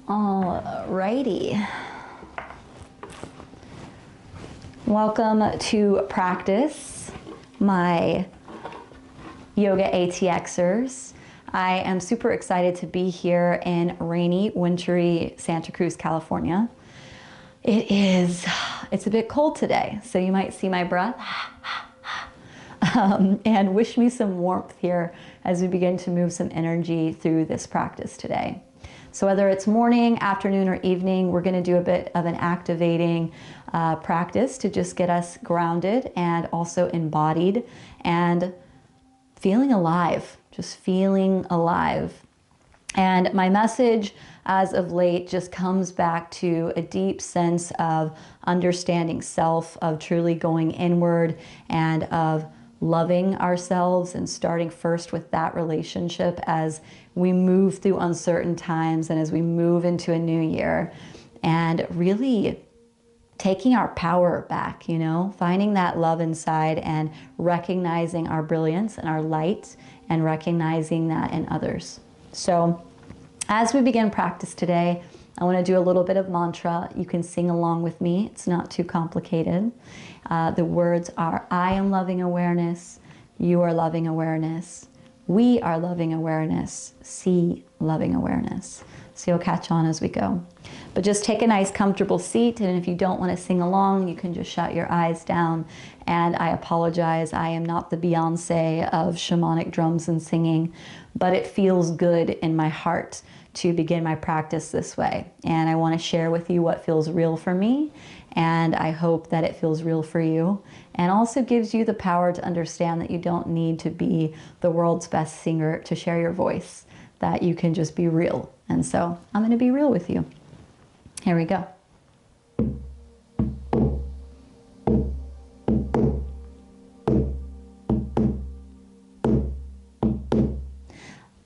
Alrighty. Welcome to practice, my yoga ATXers. I am super excited to be here in rainy, wintry Santa Cruz, California. It's a bit cold today, so you might see my breath. And wish me some warmth here as we begin to move some energy through this practice today. So whether it's morning, afternoon, or evening, we're going to do a bit of an activating practice to just get us grounded and also embodied and feeling alive, just feeling alive. And my message as of late just comes back to a deep sense of understanding self, of truly going inward, and of loving ourselves and starting first with that relationship as we move through uncertain times and as we move into a new year, and really taking our power back, you know, finding that love inside and recognizing our brilliance and our light and recognizing that in others. So as we begin practice today, I want to do a little bit of mantra. You can sing along with me. It's not too complicated. The words are, I am loving awareness. You are loving awareness. We are loving awareness. See loving awareness. So you'll catch on as we go. But just take a nice comfortable seat, and if you don't want to sing along, you can just shut your eyes down. And I apologize, I am not the Beyonce of shamanic drums and singing, but it feels good in my heart to begin my practice this way. And I want to share with you what feels real for me, and I hope that it feels real for you, and also gives you the power to understand that you don't need to be the world's best singer to share your voice, that you can just be real. And so I'm going to be real with you. Here we go.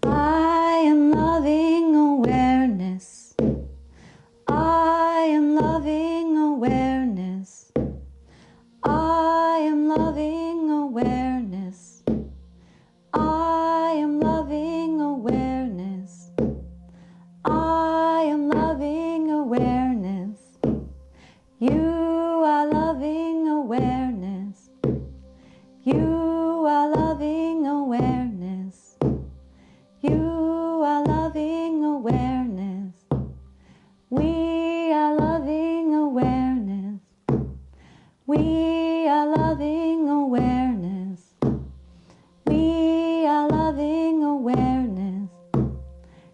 I am loving awareness. I am loving awareness. I am loving awareness. I am loving awareness. I am loving awareness. You are loving awareness. You are loving awareness. You are loving awareness. We are loving awareness. We are loving awareness. We are loving awareness.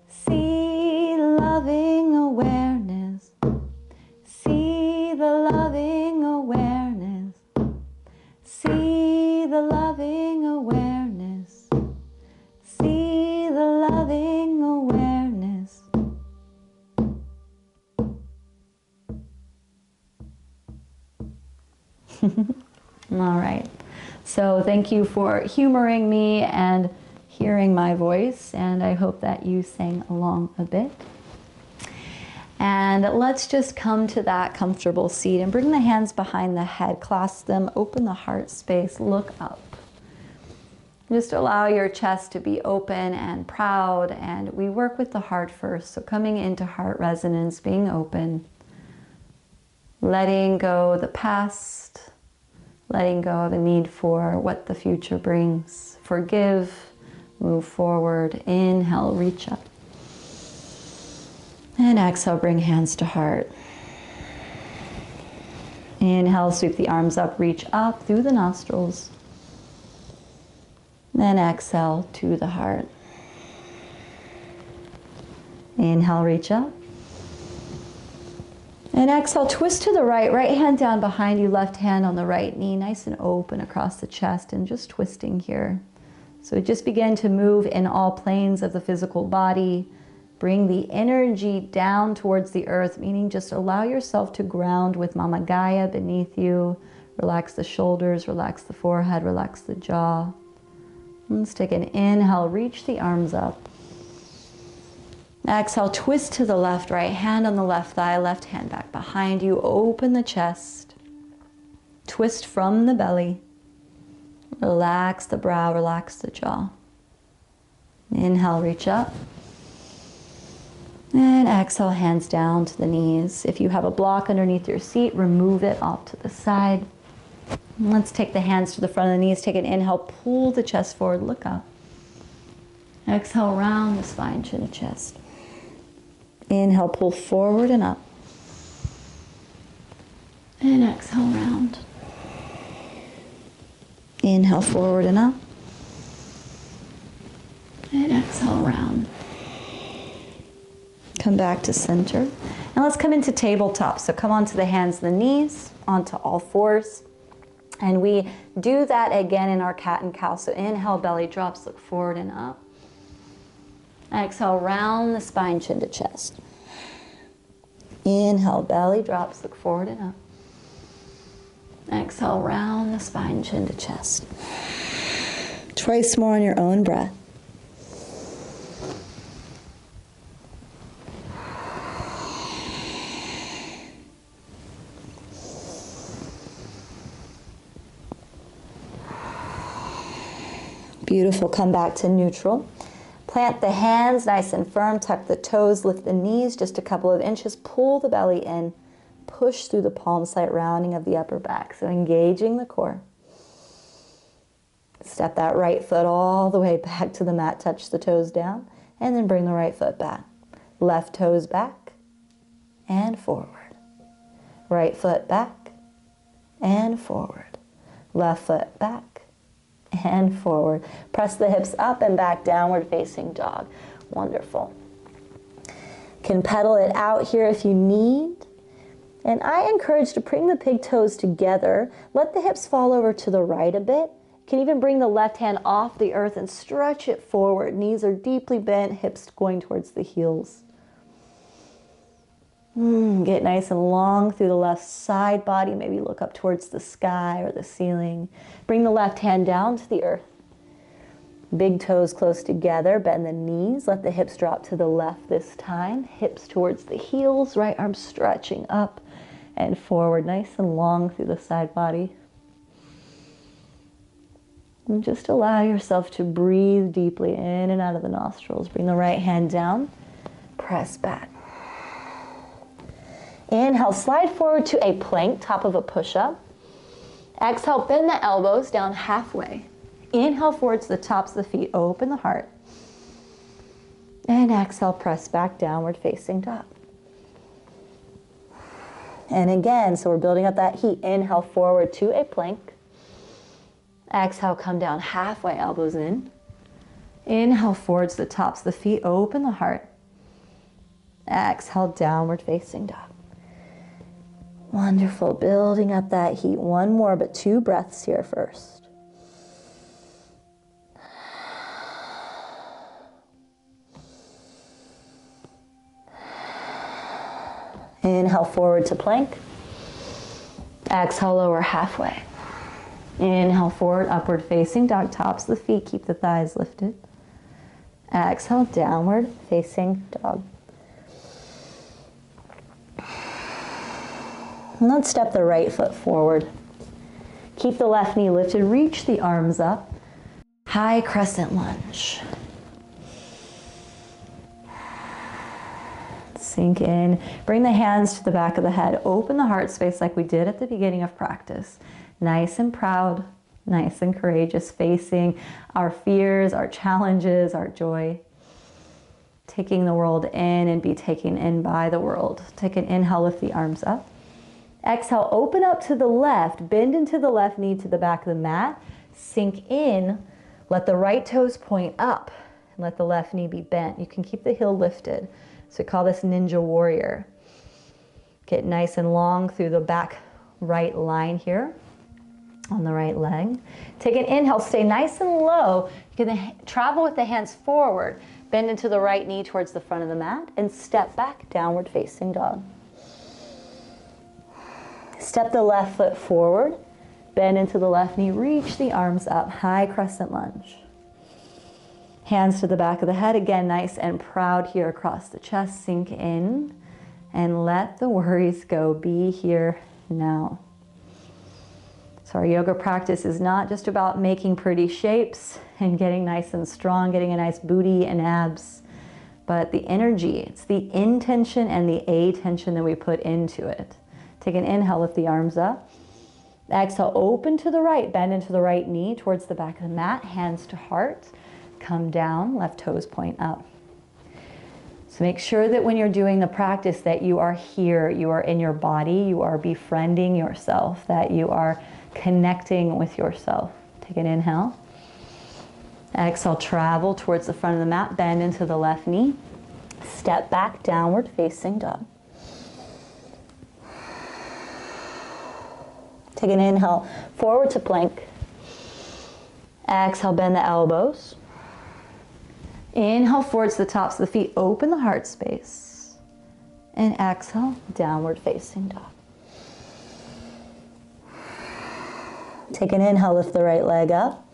See the loving awareness. See the loving awareness. See the loving awareness. See the loving awareness. All right. So thank you for humoring me and hearing my voice, and I hope that you sang along a bit. And let's just come to that comfortable seat and bring the hands behind the head, clasp them, open the heart space, look up. Just allow your chest to be open and proud, and we work with the heart first. So coming into heart resonance, being open, letting go the past, letting go of a need for what the future brings. Forgive, move forward. Inhale, reach up. And exhale, bring hands to heart. Inhale, sweep the arms up, reach up through the nostrils. Then exhale to the heart. Inhale, reach up. And exhale, twist to the right, right hand down behind you, left hand on the right knee, nice and open across the chest, and just twisting here. So just begin to move in all planes of the physical body. Bring the energy down towards the earth, meaning just allow yourself to ground with Mama Gaia beneath you. Relax the shoulders, relax the forehead, relax the jaw. Let's take an inhale, reach the arms up. Exhale, twist to the left, right hand on the left thigh, left hand back behind you. Open the chest. Twist from the belly. Relax the brow, relax the jaw. Inhale, reach up. And exhale, hands down to the knees. If you have a block underneath your seat, remove it off to the side. And let's take the hands to the front of the knees. Take an inhale, pull the chest forward, look up. Exhale, round the spine, chin to chest. Inhale, pull forward and up. And exhale, round. Inhale, forward and up. And exhale, round. Come back to center. Now let's come into tabletop. So come onto the hands and the knees, onto all fours. And we do that again in our cat and cow. So inhale, belly drops, look forward and up. Exhale, round the spine, chin to chest. Inhale, belly drops, look forward and up. Exhale, round the spine, chin to chest. Twice more on your own breath. Beautiful, come back to neutral. Plant the hands nice and firm, tuck the toes, lift the knees just a couple of inches, pull the belly in, push through the palms, slight rounding of the upper back. So engaging the core. Step that right foot all the way back to the mat, touch the toes down, and then bring the right foot back. Left toes back and forward. Right foot back and forward. Left foot back and forward. Press the hips up and back, downward facing dog. Wonderful. Can pedal it out here if you need. And I encourage to bring the pig toes together. Let the hips fall over to the right a bit. You can even bring the left hand off the earth and stretch it forward. Knees are deeply bent, hips going towards the heels. Get nice and long through the left side body. Maybe look up towards the sky or the ceiling. Bring the left hand down to the earth. Big toes close together. Bend the knees. Let the hips drop to the left this time. Hips towards the heels. Right arm stretching up and forward. Nice and long through the side body. And just allow yourself to breathe deeply in and out of the nostrils. Bring the right hand down. Press back. Inhale, slide forward to a plank, top of a push-up. Exhale, bend the elbows down halfway. Inhale forward to the tops of the feet, open the heart. And exhale, press back, downward facing dog. And again, so we're building up that heat. Inhale forward to a plank. Exhale, come down halfway, elbows in. Inhale forward to the tops of the feet, open the heart. Exhale, downward facing dog. Wonderful, building up that heat. One more, but 2 breaths here first. Inhale forward to plank. Exhale, lower halfway. Inhale forward, upward facing dog, tops of the feet, keep the thighs lifted. Exhale, downward facing dog. And let's step the right foot forward. Keep the left knee lifted, reach the arms up. High crescent lunge. Sink in. Bring the hands to the back of the head. Open the heart space like we did at the beginning of practice. Nice and proud, nice and courageous, facing our fears, our challenges, our joy. Taking the world in and be taken in by the world. Take an inhale, lift the arms up. Exhale, open up to the left, bend into the left knee to the back of the mat. Sink in, let the right toes point up, and let the left knee be bent. You can keep the heel lifted. So we call this ninja warrior. Get nice and long through the back right line here on the right leg. Take an inhale, stay nice and low. You can travel with the hands forward, bend into the right knee towards the front of the mat, and step back, downward facing dog. Step the left foot forward, bend into the left knee, reach the arms up, high crescent lunge. Hands to the back of the head, again, nice and proud here across the chest, sink in, and let the worries go, be here now. So our yoga practice is not just about making pretty shapes and getting nice and strong, getting a nice booty and abs, but the energy, it's the intention and the attention that we put into it. Take an inhale, lift the arms up. Exhale, open to the right, bend into the right knee towards the back of the mat, hands to heart. Come down, left toes point up. So make sure that when you're doing the practice that you are here, you are in your body, you are befriending yourself, that you are connecting with yourself. Take an inhale. Exhale, travel towards the front of the mat, bend into the left knee. Step back, downward facing dog. Take an inhale, forward to plank. Exhale, bend the elbows. Inhale, forward to the tops of the feet, open the heart space. And exhale, downward facing dog. Take an inhale, lift the right leg up.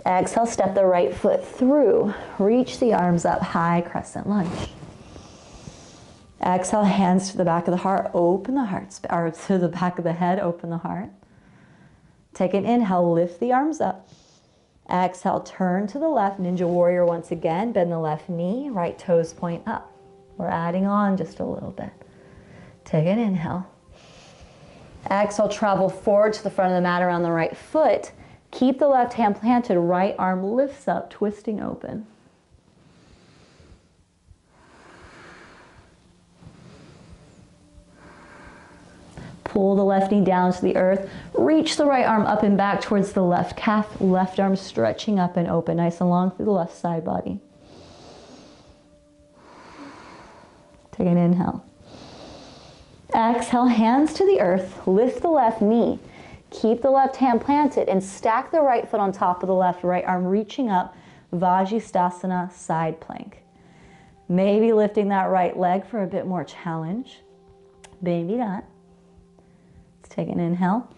Exhale, step the right foot through. Reach the arms up, high crescent lunge. Exhale, hands to the back of the heart, open the heart, or to the back of the head, open the heart. Take an inhale, lift the arms up. Exhale, turn to the left, Ninja Warrior once again, bend the left knee, right toes point up. We're adding on just a little bit. Take an inhale. Exhale, travel forward to the front of the mat around the right foot. Keep the left hand planted, right arm lifts up, twisting open. Pull the left knee down to the earth. Reach the right arm up and back towards the left calf. Left arm stretching up and open, nice and long through the left side body. Take an inhale. Exhale, hands to the earth. Lift the left knee. Keep the left hand planted and stack the right foot on top of the left, right arm reaching up, Vajrasthana, side plank. Maybe lifting that right leg for a bit more challenge. Maybe not. Let's take an inhale.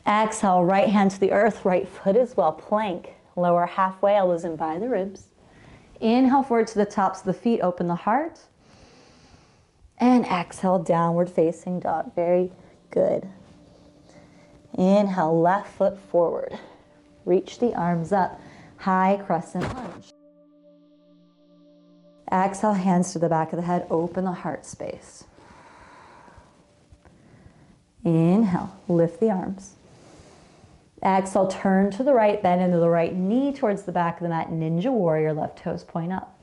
Exhale, right hand to the earth, right foot as well, plank. Lower halfway, elbows in by the ribs. Inhale forward to the tops of the feet, open the heart. And exhale, downward facing dog. Very good. Inhale, left foot forward. Reach the arms up, high crescent lunge. Exhale, hands to the back of the head, open the heart space. Inhale, lift the arms. Exhale, turn to the right, bend into the right knee towards the back of the mat, Ninja Warrior, left toes point up.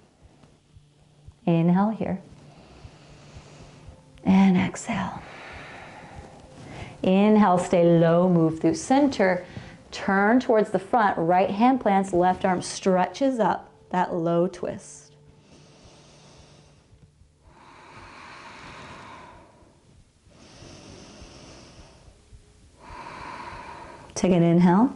Inhale here. And exhale. Inhale, stay low, move through center. Turn towards the front, right hand plants, left arm stretches up, that low twist. Take an inhale.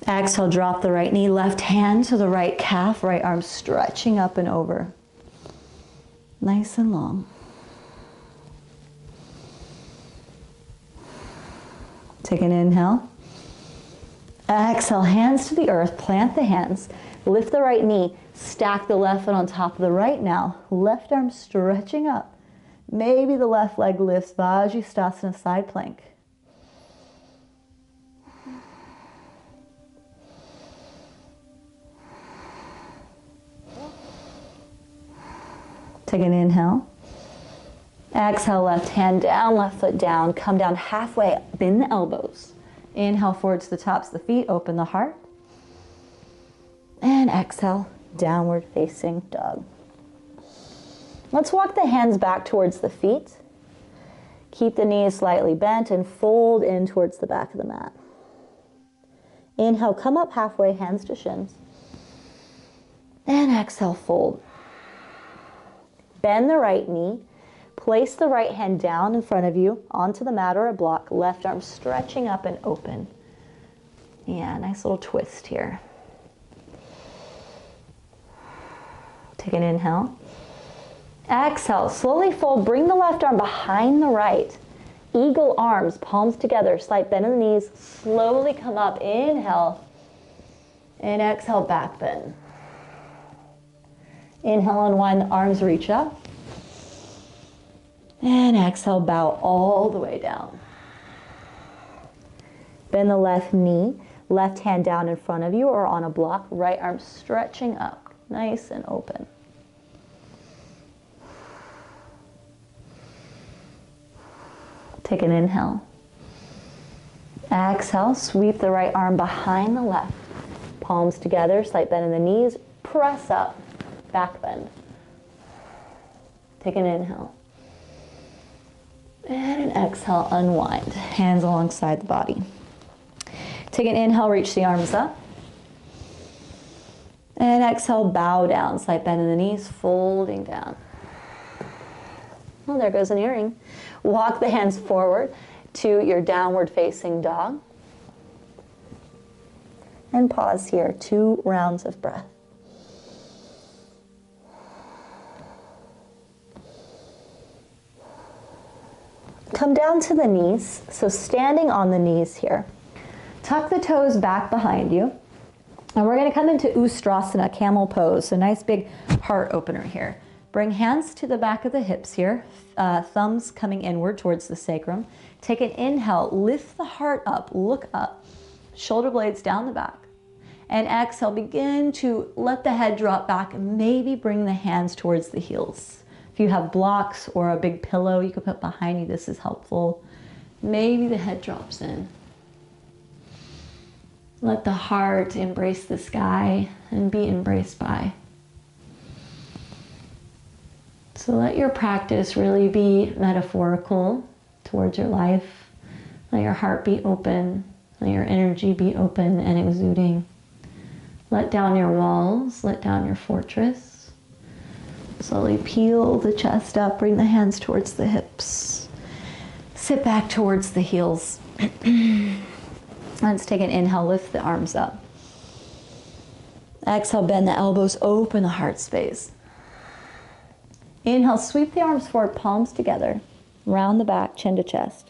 Exhale, drop the right knee, left hand to the right calf, right arm stretching up and over. Nice and long. Take an inhale. Exhale, hands to the earth, plant the hands, lift the right knee, stack the left foot on top of the right now, left arm stretching up. Maybe the left leg lifts, Vajrasthana, side plank. Take an inhale. Exhale, left hand down, left foot down. Come down halfway, bend the elbows. Inhale forward to the tops of the feet, open the heart. And exhale, downward facing dog. Let's walk the hands back towards the feet. Keep the knees slightly bent and fold in towards the back of the mat. Inhale, come up halfway, hands to shins. And exhale, fold. Bend the right knee. Place the right hand down in front of you onto the mat or a block. Left arm stretching up and open. Yeah, nice little twist here. Take an inhale. Exhale, slowly fold. Bring the left arm behind the right. Eagle arms, palms together. Slight bend in the knees. Slowly come up. Inhale. And exhale, back bend. Inhale, unwind the arms, reach up. And exhale, bow all the way down. Bend the left knee, left hand down in front of you or on a block, right arm stretching up. nice and open. Take an inhale. Exhale, sweep the right arm behind the left. Palms together, slight bend in the knees, press up, back bend. Take an inhale. And an exhale, unwind. Hands alongside the body. Take an inhale, reach the arms up. And exhale, bow down, slight bend in the knees, folding down. Oh, there goes an earring. Walk the hands forward to your downward facing dog. And pause here, 2 rounds of breath. Come down to the knees, so standing on the knees here. Tuck the toes back behind you. And we're gonna come into Ustrasana, camel pose, so nice big heart opener here. Bring hands to the back of the hips here, thumbs coming inward towards the sacrum. Take an inhale, lift the heart up, look up, shoulder blades down the back. And exhale, begin to let the head drop back and maybe bring the hands towards the heels. If you have blocks or a big pillow you could put behind you, this is helpful. Maybe the head drops in. Let the heart embrace the sky and be embraced by. So let your practice really be metaphorical towards your life. Let your heart be open. Let your energy be open and exuding. Let down your walls. Let down your fortress. Slowly peel the chest up. Bring the hands towards the hips. Sit back towards the heels. Let's take an inhale. Lift the arms up. Exhale, bend the elbows. Open the heart space. Inhale, sweep the arms forward, palms together. Round the back, chin to chest.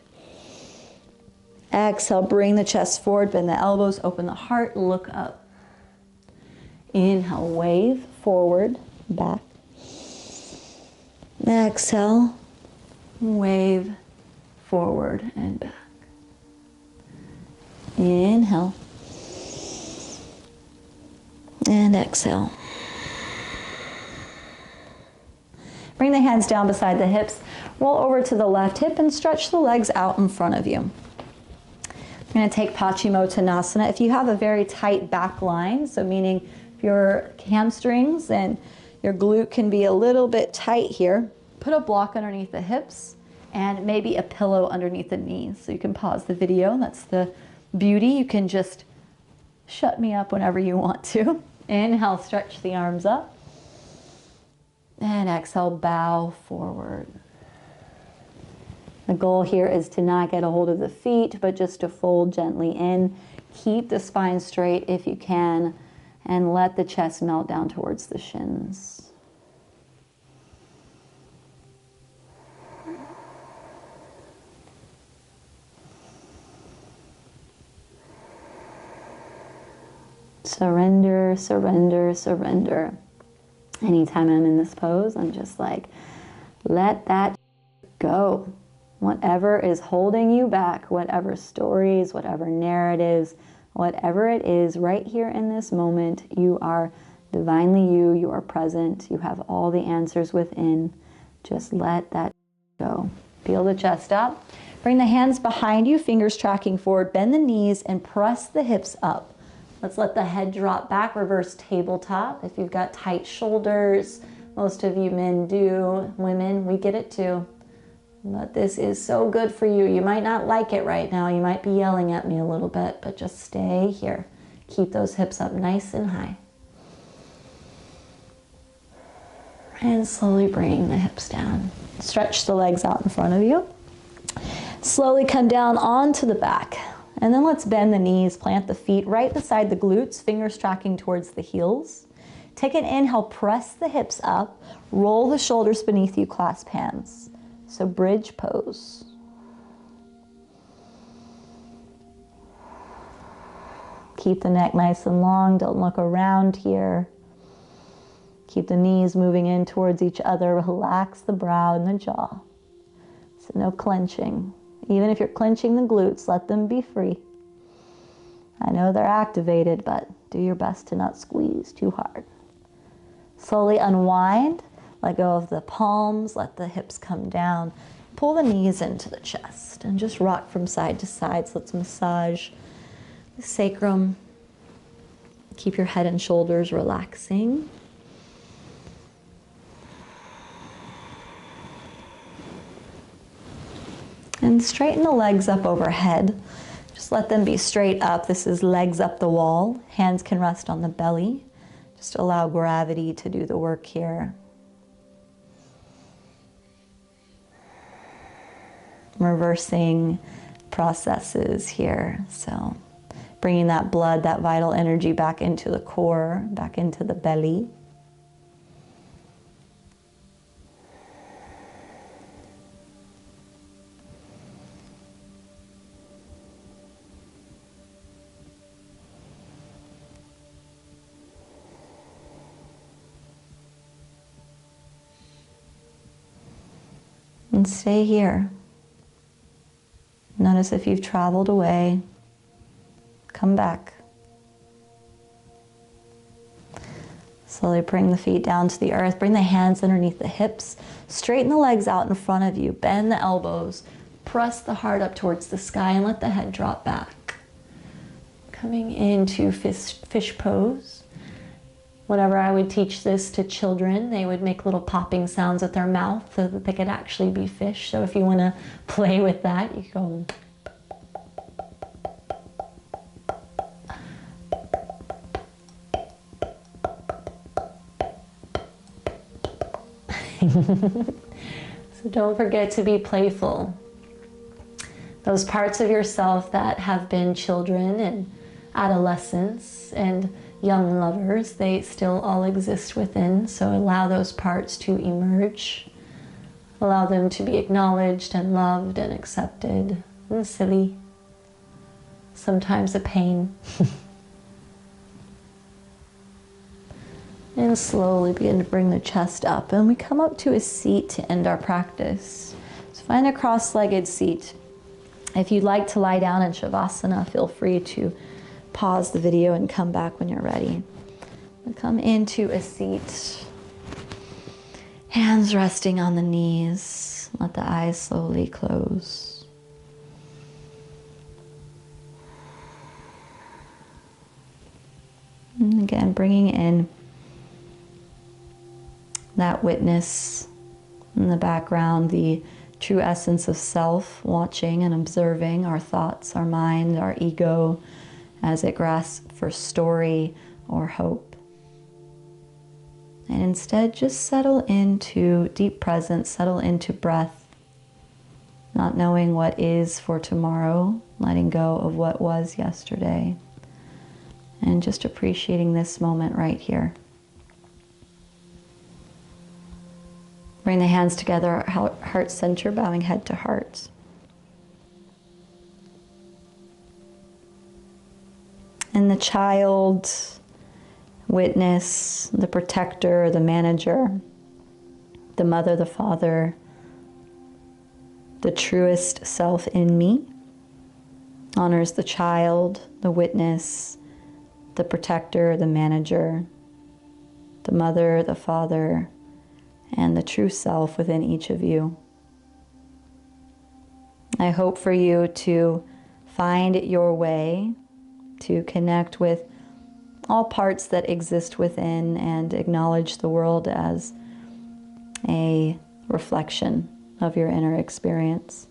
Exhale, bring the chest forward, bend the elbows, open the heart, look up. Inhale, wave forward, back. Exhale, wave forward and back. Inhale. And exhale. Bring the hands down beside the hips. Roll over to the left hip and stretch the legs out in front of you. I'm going to take Paschimottanasana. If you have a very tight back line, so meaning your hamstrings and your glute can be a little bit tight here, put a block underneath the hips and maybe a pillow underneath the knees. So you can pause the video. That's the beauty. You can just shut me up whenever you want to. Inhale, stretch the arms up. And exhale, bow forward. The goal here is to not get a hold of the feet, but just to fold gently in. Keep the spine straight if you can, and let the chest melt down towards the shins. Surrender, surrender, surrender. Anytime I'm in this pose, I'm just like, let that go. Whatever is holding you back, whatever stories, whatever narratives, whatever it is, right here in this moment, you are divinely you, you are present, you have all the answers within. Just let that go. Peel the chest up. Bring the hands behind you, fingers tracking forward, bend the knees and press the hips up. Let's let the head drop back, reverse tabletop. If you've got tight shoulders, most of you men do, women, we get it too. But this is so good for you. You might not like it right now. You might be yelling at me a little bit, but just stay here. Keep those hips up nice and high. And slowly bring the hips down. Stretch the legs out in front of you. Slowly come down onto the back. And then let's bend the knees, plant the feet right beside the glutes, fingers tracking towards the heels. Take an inhale, press the hips up, roll the shoulders beneath you, clasp hands. So bridge pose. Keep the neck nice and long, don't look around here. Keep the knees moving in towards each other, relax the brow and the jaw. So no clenching. Even if you're clenching the glutes, let them be free. I know they're activated, but do your best to not squeeze too hard. Slowly unwind, let go of the palms, let the hips come down. Pull the knees into the chest and just rock from side to side. So let's massage the sacrum. Keep your head and shoulders relaxing. And straighten the legs up overhead. Just let them be straight up. This is legs up the wall. Hands can rest on the belly. Just allow gravity to do the work here. Reversing processes here. So bringing that blood, that vital energy back into the core, back into the belly. And stay here. Notice if you've traveled away, come back. Slowly bring the feet down to the earth. Bring the hands underneath the hips. Straighten the legs out in front of you. Bend the elbows. Press the heart up towards the sky and let the head drop back. Coming into fish pose. Whenever I would teach this to children, they would make little popping sounds with their mouth so that they could actually be fish. So if you want to play with that, you go. So don't forget to be playful. Those parts of yourself that have been children and adolescents and young lovers, they still all exist within, so allow those parts to emerge. Allow them to be acknowledged and loved and accepted and silly. Sometimes a pain. And slowly begin to bring the chest up. And we come up to a seat to end our practice. So find a cross-legged seat. If you'd like to lie down in Shavasana, feel free to pause the video and come back when you're ready. Come into a seat. Hands resting on the knees. Let the eyes slowly close. And again, bringing in that witness in the background, the true essence of self, watching and observing our thoughts, our mind, our ego, as it grasps for story or hope. And instead, just settle into deep presence, settle into breath, not knowing what is for tomorrow, letting go of what was yesterday, and just appreciating this moment right here. Bring the hands together, heart center, bowing head to heart. And the child, witness, the protector, the manager, the mother, the father, the truest self in me, honors the child, the witness, the protector, the manager, the mother, the father, and the true self within each of you. I hope for you to find your way to connect with all parts that exist within and acknowledge the world as a reflection of your inner experience.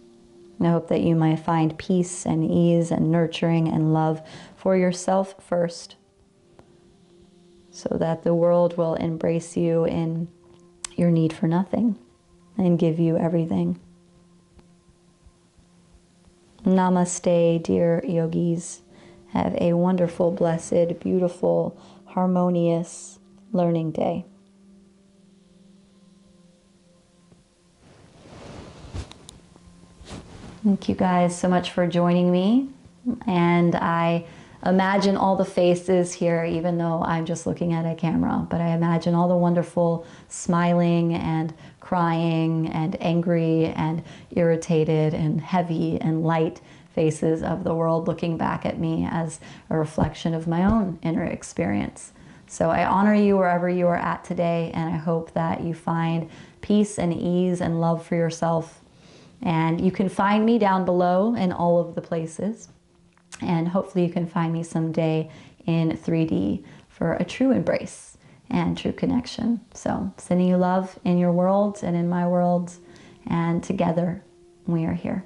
And I hope that you might find peace and ease and nurturing and love for yourself first, so that the world will embrace you in your need for nothing and give you everything. Namaste, dear yogis. Have a wonderful, blessed, beautiful, harmonious learning day. Thank you guys so much for joining me. And I imagine all the faces here, even though I'm just looking at a camera, but I imagine all the wonderful smiling and crying and angry and irritated and heavy and light faces of the world looking back at me as a reflection of my own inner experience. So I honor you wherever you are at today, and I hope that you find peace and ease and love for yourself. And you can find me down below in all of the places. And hopefully you can find me someday in 3D for a true embrace and true connection. So sending you love in your world and in my world, and together we are here.